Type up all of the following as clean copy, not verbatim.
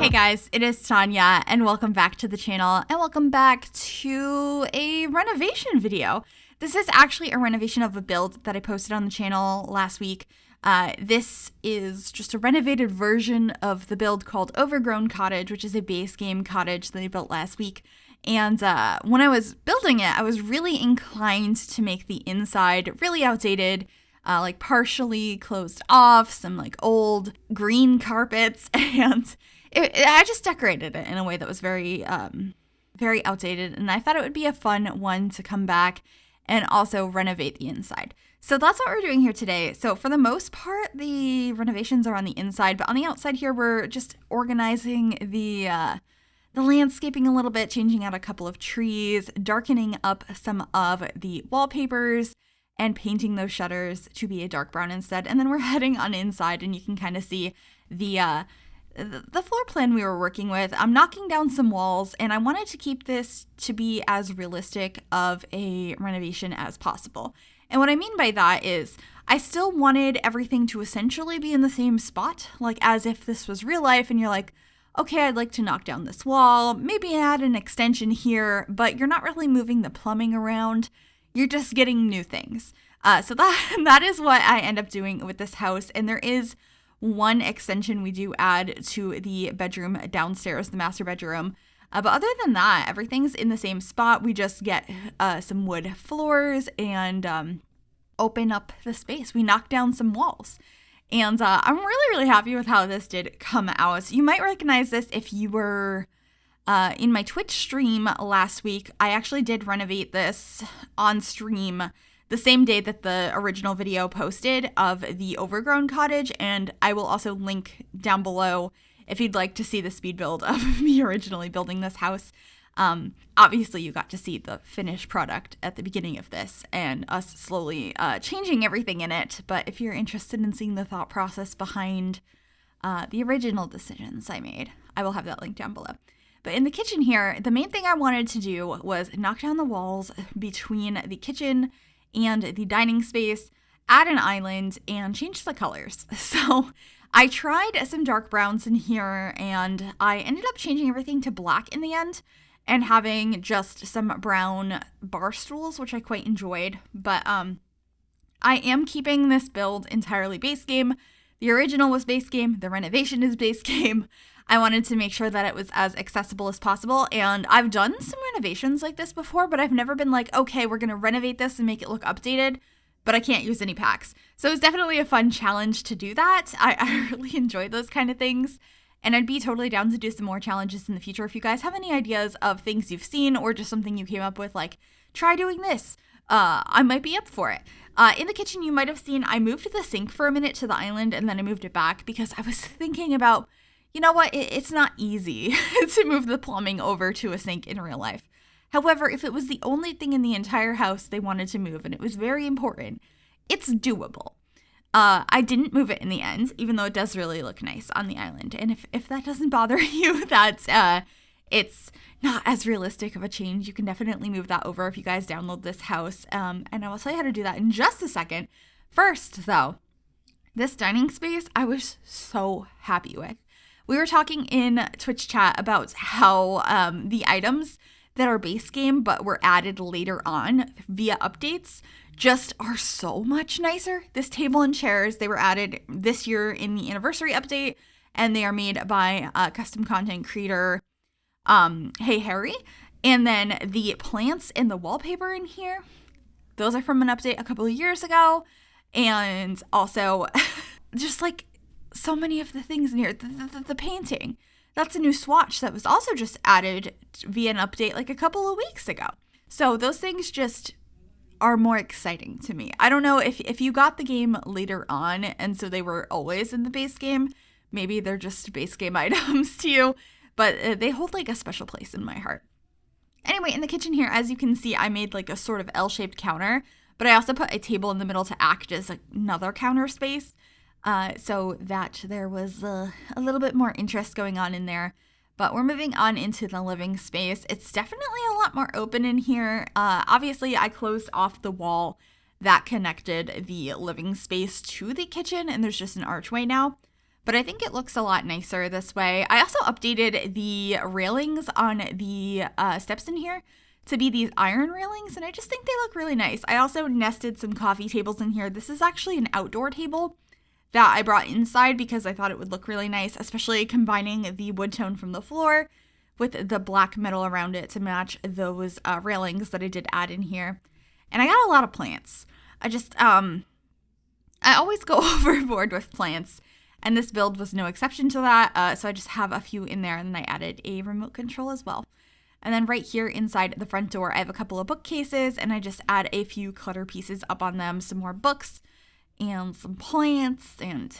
Hey guys, it is Tanya and welcome back to the channel and welcome back to a renovation video. This is actually a renovation of a build that I posted on the channel last week. This is just a renovated version of the build called Overgrown Cottage, which is a base game cottage that I built last week. And when I was building it, I was really inclined to make the inside really outdated, like partially closed off, some like old green carpets, and I just decorated it in a way that was very, very outdated. And I thought it would be a fun one to come back and also renovate the inside. So that's what we're doing here today. So for the most part, the renovations are on the inside, but on the outside here, we're just organizing the landscaping a little bit, changing out a couple of trees, darkening up some of the wallpapers, and painting those shutters to be a dark brown instead. And then we're heading on inside, and you can kind of see the floor plan we were working with. I'm knocking down some walls, and I wanted to keep this to be as realistic of a renovation as possible. And what I mean by that is I still wanted everything to essentially be in the same spot, like as if this was real life and you're like, okay, I'd like to knock down this wall, maybe add an extension here, but you're not really moving the plumbing around. You're just getting new things. So that is what I end up doing with this house. And there is one extension we do add to the bedroom downstairs, the master bedroom. But other than that, everything's in the same spot. We just get some wood floors and open up the space. We knock down some walls. And I'm really, really happy with how this did come out. You might recognize this if you were in my Twitch stream last week. I actually did renovate this on stream the same day that the original video posted of the Overgrown Cottage, and I will also link down below if you'd like to see the speed build of me originally building this house. Obviously, you got to see the finished product at the beginning of this and us slowly changing everything in it, but if you're interested in seeing the thought process behind the original decisions I made, I will have that link down below. But in the kitchen here, the main thing I wanted to do was knock down the walls between the kitchen and the dining space, add an island, and change the colors. So I tried some dark browns in here, and I ended up changing everything to black in the end and having just some brown bar stools, which I quite enjoyed. But I am keeping this build entirely base game. The original was base game. The renovation is base game. I wanted to make sure that it was as accessible as possible, and I've done some renovations like this before, but I've never been like, okay, we're going to renovate this and make it look updated, but I can't use any packs. So it was definitely a fun challenge to do that. I really enjoyed those kind of things, and I'd be totally down to do some more challenges in the future. If you guys have any ideas of things you've seen or just something you came up with, like, try doing this, I might be up for it. In the kitchen, you might have seen I moved the sink for a minute to the island, and then I moved it back because I was thinking about, you know what, it's not easy to move the plumbing over to a sink in real life. However, if it was the only thing in the entire house they wanted to move, and it was very important, it's doable. I didn't move it in the end, even though it does really look nice on the island. And if that doesn't bother you, that it's not as realistic of a change, you can definitely move that over if you guys download this house. And I will tell you how to do that in just a second. First, though, this dining space I was so happy with. We were talking in Twitch chat about how the items that are base game but were added later on via updates just are so much nicer. This table and chairs, they were added this year in the anniversary update, and they are made by custom content creator Hey Harry. And then the plants and the wallpaper in here, those are from an update a couple of years ago. And also just like so many of the things in here, the painting, that's a new swatch that was also just added via an update like a couple of weeks ago. So those things just are more exciting to me. I don't know if you got the game later on and so they were always in the base game, maybe they're just base game items to you, but they hold like a special place in my heart. Anyway, in the kitchen here, as you can see, I made like a sort of L-shaped counter, but I also put a table in the middle to act as another counter space. So that there was a little bit more interest going on in there. But we're moving on into the living space. It's definitely a lot more open in here. Obviously, I closed off the wall that connected the living space to the kitchen, and there's just an archway now. but I think it looks a lot nicer this way. I also updated the railings on the steps in here to be these iron railings, and I just think they look really nice. I also nested some coffee tables in here. This is actually an outdoor table that I brought inside because I thought it would look really nice, especially combining the wood tone from the floor with the black metal around it to match those railings that I did add in here. And I got a lot of plants. I always go overboard with plants, and this build was no exception to that. So I just have a few in there, and then I added a remote control as well. And then right here inside the front door, I have a couple of bookcases, and I just add a few clutter pieces up on them, some more books and some plants. And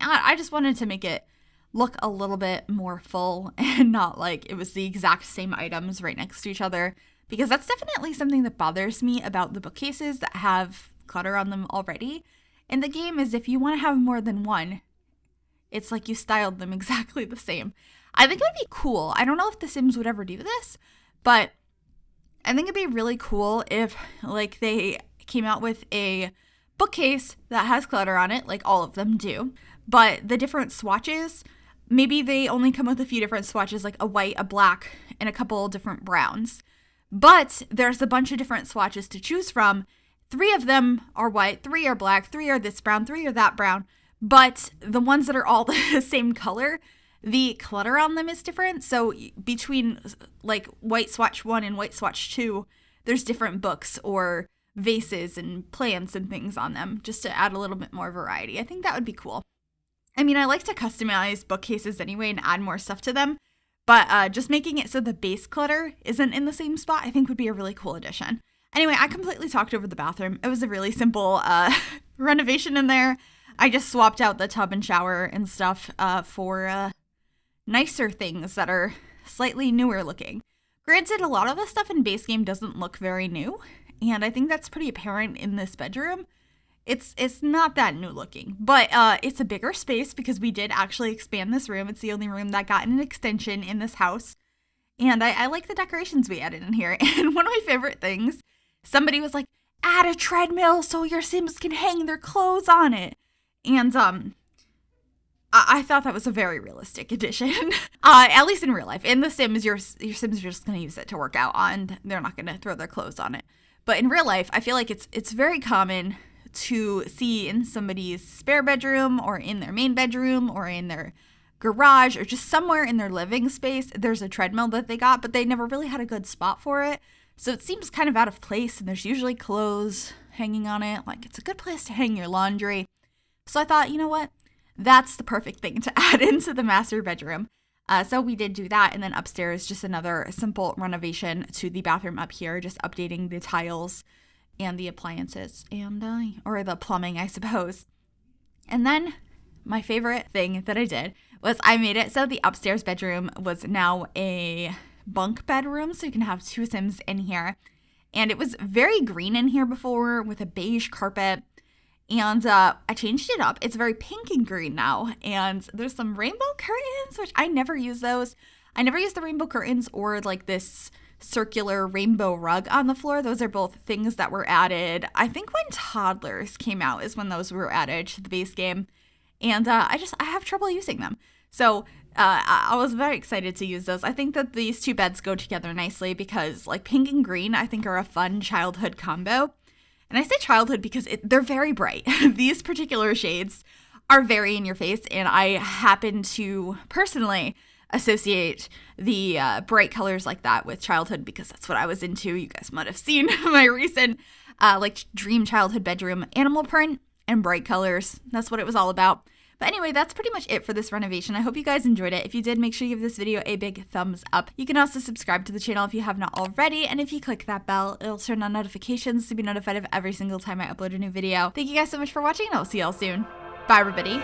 I just wanted to make it look a little bit more full and not like it was the exact same items right next to each other, because that's definitely something that bothers me about the bookcases that have clutter on them already in the game, is if you want to have more than one, it's like you styled them exactly the same. I think it would be cool. I don't know if The Sims would ever do this, but I think it'd be really cool if like they came out with a bookcase that has clutter on it, like all of them do, but the different swatches, maybe they only come with a few different swatches, like a white, a black, and a couple different browns. But there's a bunch of different swatches to choose from. 3 of them are white, 3 are black, 3 are this brown, 3 are that brown. But the ones that are all the same color, the clutter on them is different. So between like white swatch 1 and white swatch 2, there's different books or vases and plants and things on them, just to add a little bit more variety. I think that would be cool. I mean, I like to customize bookcases anyway and add more stuff to them, but just making it so the base clutter isn't in the same spot, I think would be a really cool addition. Anyway, I completely talked over the bathroom. It was a really simple renovation in there. I just swapped out the tub and shower and stuff for nicer things that are slightly newer looking. Granted, a lot of the stuff in base game doesn't look very new, and I think that's pretty apparent in this bedroom. It's not that new looking, but it's a bigger space because we did actually expand this room. It's the only room that got an extension in this house, and I like the decorations we added in here. And one of my favorite things, somebody was like, add a treadmill so your Sims can hang their clothes on it. And I thought that was a very realistic addition, at least in real life. In The Sims, your Sims are just going to use it to work out on. They're not going to throw their clothes on it. But in real life, I feel like it's very common to see in somebody's spare bedroom or in their main bedroom or in their garage or just somewhere in their living space, there's a treadmill that they got, but they never really had a good spot for it. So it seems kind of out of place, and there's usually clothes hanging on it. Like, it's a good place to hang your laundry. So I thought, you know what? That's the perfect thing to add into the master bedroom. So we did do that. And then upstairs, just another simple renovation to the bathroom up here, just updating the tiles and the appliances and, or the plumbing, I suppose. And then my favorite thing that I did was I made it so the upstairs bedroom was now a bunk bedroom. So you can have 2 Sims in here. And it was very green in here before with a beige carpet. And I changed it up. It's very pink and green now. And there's some rainbow curtains, which I never use those. I never use the rainbow curtains or like this circular rainbow rug on the floor. Those are both things that were added. I think when Toddlers came out is when those were added to the base game. And I have trouble using them. So I was very excited to use those. I think that these 2 beds go together nicely because like pink and green, I think are a fun childhood combo. And I say childhood because they're very bright. These particular shades are very in your face, and I happen to personally associate the bright colors like that with childhood because that's what I was into. You guys might have seen my recent like dream childhood bedroom animal print and bright colors. That's what it was all about. But anyway, that's pretty much it for this renovation. I hope you guys enjoyed it. If you did, make sure you give this video a big thumbs up. You can also subscribe to the channel if you have not already. And if you click that bell, it'll turn on notifications to be notified of every single time I upload a new video. Thank you guys so much for watching, and I'll see y'all soon. Bye, everybody.